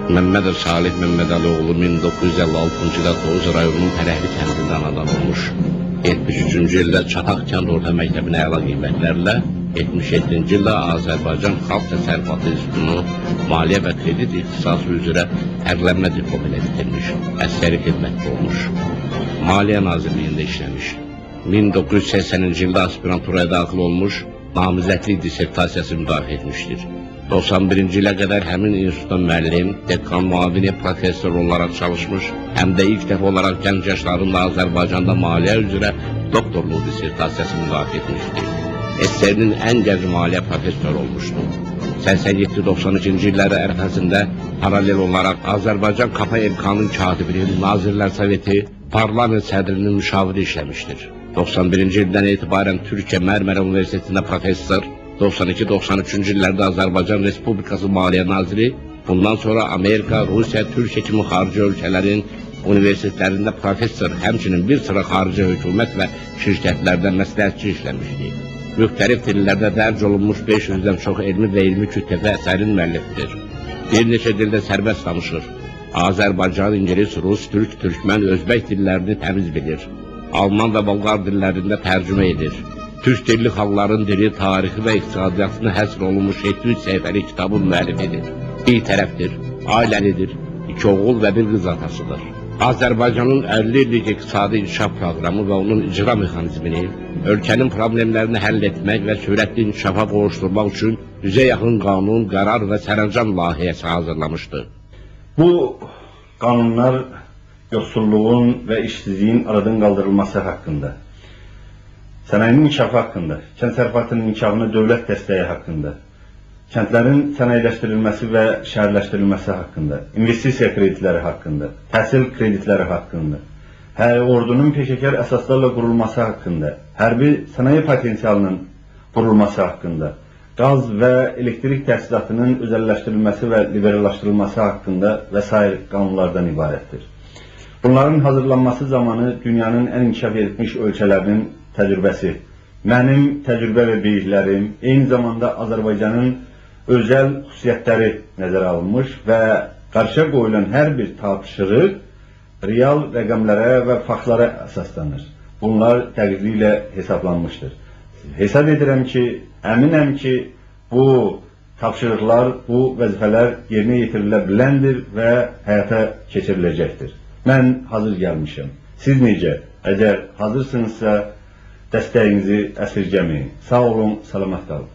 Məmmədov Salih Məmmədəloğlu 1956-cı ildə Tovuz rayonunun Pərəhli kəndində anadan olmuş. 73-cü ildə Çataq kənd orta məktəbinə əla qiymətlərlə, 77-ci ildə Azərbaycan Xalq Təsərrüfatı İnstitutunu maliyyə və kredit ixtisası üzrə ərlənmə diplomu ilə bitirmiş, əskəri xidmətli olmuş. Maliyyə Nazirliyində işləmiş. 1980-ci ildə aspiranturaya daxil olmuş, namizədlik dissertasiyası müdafiə etmişdir. 91-ci ilə qədər həmin institutda müəllim, dekan, müavini, professor olaraq çalışmış, həm də ilk dəfə olaraq gənc yaşlarında Azərbaycanda maliyyə üzrə doktorluq dissertasiyası müdafiə etmişdir. SSR-nin ən gənc maliyyə professoru olmuşdur. 87-92-ci illəri ərəfəsində paralel olaraq Azərbaycan KPMK-nın katibinin, Nazirlər Soveti, parlament sədrinin müşaviri işləmişdir. 91-ci ildən etibarən Türkiyə Mərmərə Universitetində professor, 92-93-cü illərdə Azərbaycan Respublikası Maliyyə Naziri, bundan sonra Amerika, Rusiya, Türkiyə kimi xarici ölkələrin universitetlərində professor, həmçinin bir sıra xarici hökumət və şirkətlərdə məsləhətçi işləmişdir. Müxtəlif dillərdə dərc olunmuş 500-dən çox elmi və ilmi kütləvi əsərin müəllifidir. Bir neçə dildə sərbəst danışır. Azərbaycan, İngilis, Rus, Türk, Türkmən, Özbək dillərini təmiz bilir. Alman və Bolqar dillərində tərcümə edir. Türk dilli xalqların dili, tarixi və iqtisadiyyatına həsr olunmuş 700 səhifəli kitabın müəllifidir. Bir tərəfdir, ailəlidir, 2 oğul və bir qız atasıdır. Azərbaycanın 50 illik iqtisadi inkişaf proqramı və onun icra mexanizmini, ölkənin problemlərini həll etmək və sürətli inkişafa qovuşturmaq üçün 100-ə yaxın qanun, qərar və sərəncam layihəsi hazırlamışdır. Bu qanunlar yoxsulluğun və işsizliyin aradan qaldırılması haqqında, sənayinin inkişafı haqqında, kənd təsərrüfatının inkişafına dövlət dəstəyi haqqında, kəndlərin sənayeləşdirilməsi və şəhərləşdirilməsi haqqında, investisiya kreditləri haqqında, təhsil kreditləri haqqında, ordunun peşəkar əsaslarla qurulması haqqında, hərbi sənaye potensialının qurulması haqqında, qaz və elektrik təhsilatının özəlləşdirilməsi və liberallaşdırılması haqqında və sair qanunlardan ibarətdir. Bunların hazırlanması zamanı dünyanın ən inkişaf etmiş ölkələrinin təcrübəsi, mənim təcrübə və biliklərim, eyni zamanda Azərbaycanın özəl xüsusiyyətləri nəzərə alınmış və qarşıya qoyulan hər bir tapşırıq real rəqəmlərə və faktlara əsaslanır. Bunlar dəqiqliklə hesablanmışdır. Hesab edirəm ki, əminəm ki, bu tapşırıqlar, bu vəzifələr yerinə yetirilə biləndir və həyata keçiriləcəkdir. Mən hazır gəlmişəm. Siz necə? Əgər hazırsınızsa dəstəyinizi əsirgəməyin. Sağ olun, salamat qalın.